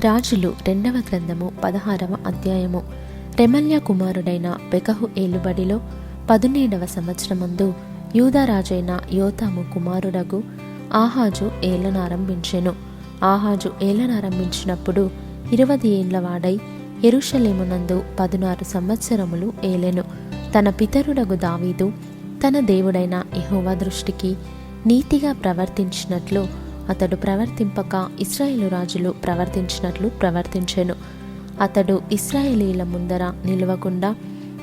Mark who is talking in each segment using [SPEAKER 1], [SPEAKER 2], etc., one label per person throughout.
[SPEAKER 1] రాజులు 2వ గ్రంథము 16వ అధ్యాయము. రెమల్యా కుమారుడైన పెకహు ఏలుబడిలో 17వ సంవత్సరమందు యూదా రాజైన యోతాము కుమారుడగు ఆహాజు ఏలనారంభించెను. ఆహాజు ఏలనారంభించినప్పుడు 20 ఏండ్ల వాడై యెరూషలేమునందు 16 సంవత్సరములు ఏలెను. తన పితరుడగు దావీదు తన దేవుడైన యెహోవా దృష్టికి నీతిగా ప్రవర్తించినట్లు అతడు ప్రవర్తింపక ఇశ్రాయేలు రాజులు ప్రవర్తించినట్లు ప్రవర్తించెను. అతడు ఇశ్రాయేలీల ముందర నిలవకుండా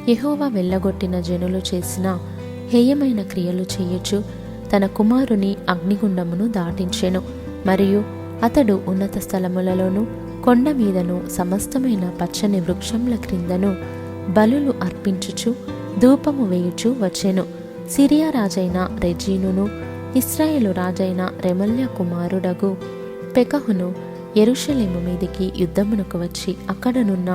[SPEAKER 1] యెహోవా వెళ్ళగొట్టిన జనులు చేసిన హేయమైన క్రియలు చేయొచ్చు తన కుమారుని అగ్నిగుండమును దాటించెను. మరియు అతడు ఉన్నత స్థలములలోను కొండ మీదను సమస్తమైన పచ్చని వృక్షముల క్రిందను బలులు అర్పించుచు ధూపము వేయుచు వచ్చెను. సిరియా రాజైన రెజీనును ఇశ్రాయేలు రాజైన రెమల్యా కుమారుడగు పెకహును యెరూషలేము మీదికి యుద్ధమునకు వచ్చి అక్కడనున్న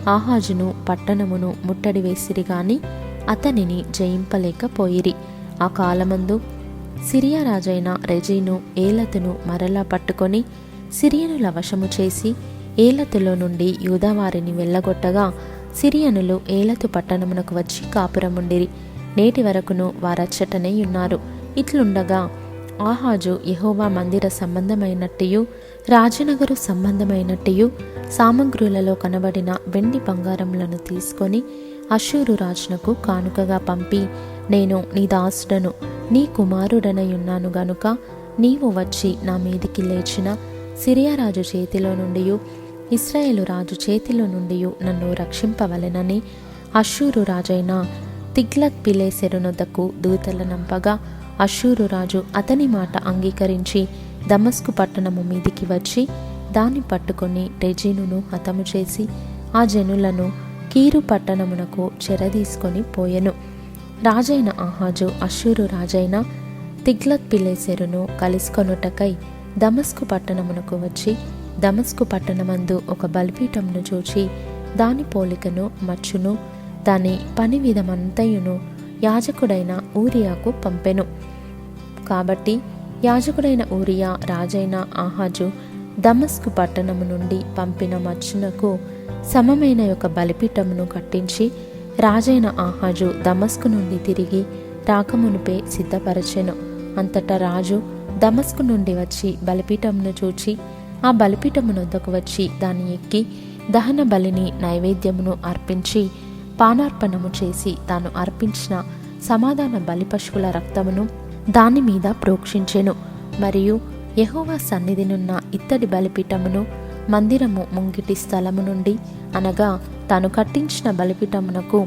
[SPEAKER 1] ఆహాజును పట్టణమును ముట్టడి వేసిరి గాని అతనిని జయింపలేకపోయిరి. ఆ కాలమందు సిరియా రాజైన రెజీను ఏలతును మరలా పట్టుకొని సిరియనుల వశము చేసి ఏలతులో నుండి యూదావారిని వెళ్ళగొట్టగా సిరియనులు ఏలతు పట్టణమునకు వచ్చి కాపురముండిరి. నేటి వరకును వారచ్చటనే ఉన్నారు. ఇట్లుండగా ఆహాజు యెహోవా మందిర సంబంధమైనట్టియు రాజనగరు సంబంధమైనట్టియు సామగ్రులలో కనబడిన వెండి బంగారములను తీసుకొని అష్షూరు రాజునకు కానుకగా పంపి, నేను నీ దాసుడను, నీ కుమారుడనయున్నాను గనుక నీవు వచ్చి నా మీదికి లేచిన సిరియా రాజు చేతిలో నుండి ఇశ్రాయేలు రాజు చేతిలో నుండి నన్ను రక్షింపవలెనని అష్షూరు రాజైన తిగ్లత్ పిలేసెరునొద్దకు దూతలనంపగా అష్షూరు రాజు అతని మాట అంగీకరించి దమస్కు పట్టణము మీదికి వచ్చి దాన్ని పట్టుకొని రెజీనును హతము చేసి ఆ జనులను కీరు పట్టణమునకు చెరదీసుకొని పోయెను. రాజైన ఆహాజు అష్షూరు రాజైన తిగ్లత్ పిలేసెరును కలుసుకొనుటకై దమస్కు పట్టణమునకు వచ్చి దమస్కు పట్టణమందు ఒక బలిపీఠమును చూచి దాని పోలికను మచ్చును దాని పని విధమంతయును యాజకుడైన ఊరియాకు పంపెను. కాబట్టి యాజకుడైన ఊరియా రాజైన ఆహాజు దమస్కు పట్టణము నుండి పంపిన మచ్చునకు సమమైన ఒక బలిపీఠమును కట్టించి రాజైన ఆహాజు దమస్కు నుండి తిరిగి రాకమునుపే సిద్ధపరచెను. అంతటా రాజు దమస్కు నుండి వచ్చి బలిపీఠమును చూచి ఆ బలిపీఠమునొద్దకు వచ్చి దాన్ని ఎక్కి దహన బలిని నైవేద్యమును అర్పించి పానార్పణము చేసి తాను అర్పించిన సమాధాన బలి పశువుల రక్తమును దాని మీద ప్రోక్షించెను. మరియు యెహోవా సన్నిధినున్న ఇత్తడి బలిపీఠమును మందిరము ముంగిటి స్థలము నుండి అనగా తాను కట్టించిన బలిపీఠమునకు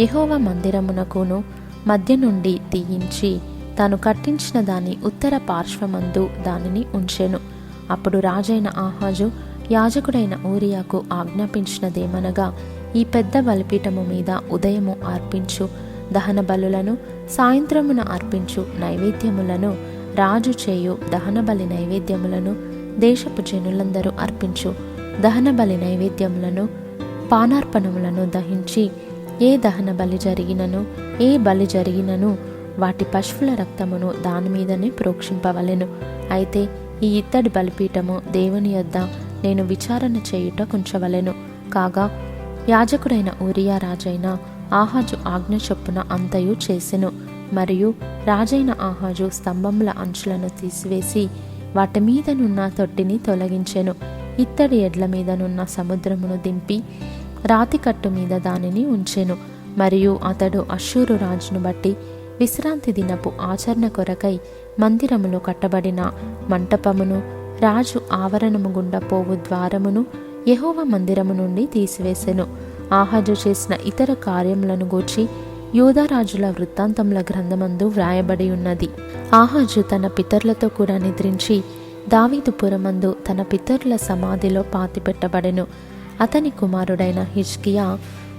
[SPEAKER 1] యెహోవా మందిరమునకును మధ్య నుండి తీయించి తాను కట్టించిన దాని ఉత్తర పార్శ్వమందు దానిని ఉంచెను. అప్పుడు రాజైన ఆహాజు యాజకుడైన ఊరియాకు ఆజ్ఞాపించినదేమనగా, ఈ పెద్ద బలిపీఠము మీద ఉదయము అర్పించు దహన బలులను సాయంత్రమున అర్పించు నైవేద్యములను రాజు చేయు దహన బలి నైవేద్యములను దేశపు జనులందరూ అర్పించు దహన బలి నైవేద్యములను పానార్పణములను దహించి ఏ దహన బలి జరిగినను ఏ బలి జరిగినను వాటి పశువుల రక్తమును దాని మీదనే ప్రోక్షింపవలెను. అయితే ఈ ఇత్తడి బలిపీఠము దేవుని యొద్ద నేను విచారణ చేయుట కుంచవలెను. కాగా యాజకుడైన ఊరియా రాజైన ఆహాజు ఆజ్ఞ చొప్పున అంతయు చేసెను. మరియు రాజైన ఆహాజు స్తంభముల అంచులను తీసివేసి వాటి మీదనున్న తొట్టిని తొలగించెను. ఇత్తడి ఎడ్ల మీదనున్న సముద్రమును దింపి రాతికట్టు మీద దానిని ఉంచెను. మరియు అతడు అష్షూరు రాజును బట్టి విశ్రాంతి దినపు ఆచరణ కొరకై మందిరములో కట్టబడిన మంటపమును రాజు ఆవరణము గుండా పోవు ద్వారమును యెహోవా మందిరము నుండి తీసివేసెను. ఆహాజు చేసిన ఇతర కార్యములను గూర్చి యూదారాజుల వృత్తాంతముల గ్రంథమందు వ్రాయబడి ఉన్నది. ఆహాజు తన పితరులతో కూడా నిద్రించి దావీదుపురమందు తన పితరుల సమాధిలో పాతిపెట్టబడెను. అతని కుమారుడైన హిజ్కియా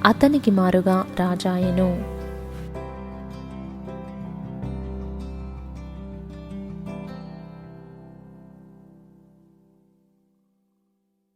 [SPEAKER 1] అతనికి మారుగా రాజాయెను.